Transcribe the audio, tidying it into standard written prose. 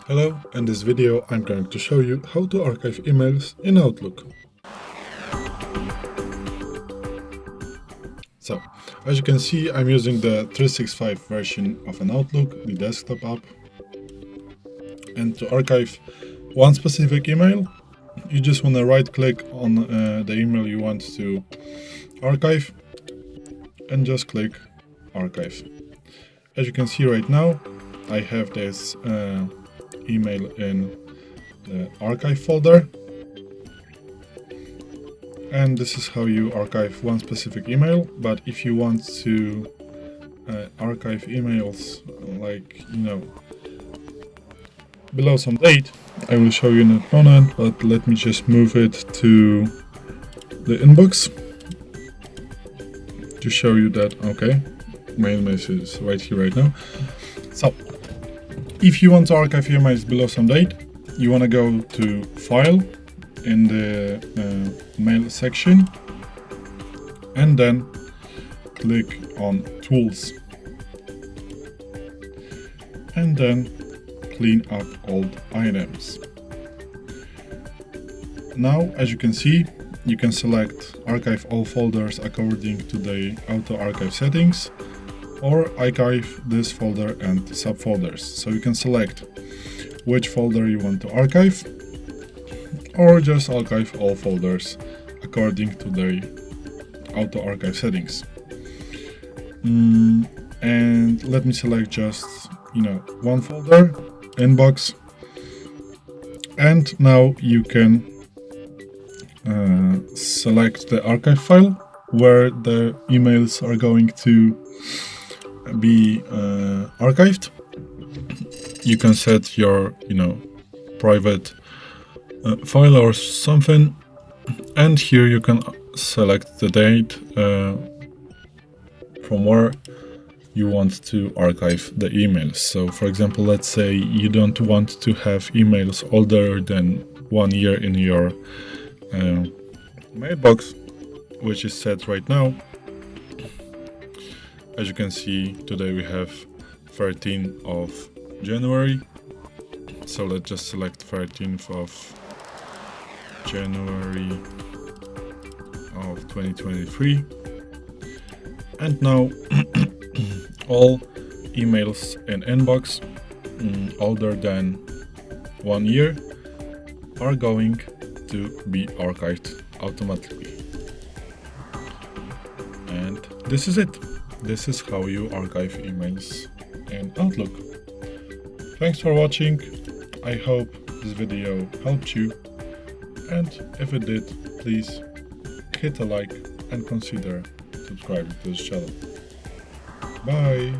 Hello, in this video I'm going to show you how to archive emails in Outlook. So, as you can see, I'm using the 365 version of an Outlook, the desktop app. And to archive one specific email, you just want to right click on the email you want to archive and just click archive. As you can see right now, I have this email in the archive folder, and this is how you archive one specific email. But if you want to archive emails below some date, I will show you in a moment, but let me just move it to the inbox to show you that, okay, mail message is right here right now. So if you want to archive emails below some date, you want to go to File in the Mail section and then click on Tools and then clean up old items. Now, as you can see, you can select Archive all folders according to the auto archive settings, or archive this folder and subfolders. So you can select which folder you want to archive, or just archive all folders according to the auto archive settings. And let me select just one folder, inbox, and now you can select the archive file where the emails are going to be archived. You can set your private file or something, and here you can select the date from where you want to archive the emails. So for example, let's say you don't want to have emails older than 1 year in your mailbox, which is set right now. As you can see, today we have 13th of January. So let's just select 13th of January of 2023. And now all emails in inbox older than 1 year are going to be archived automatically. And this is it. This is how you archive emails in Outlook. Thanks for watching. I hope this video helped you, and if it did, please hit a like and consider subscribing to this channel. Bye!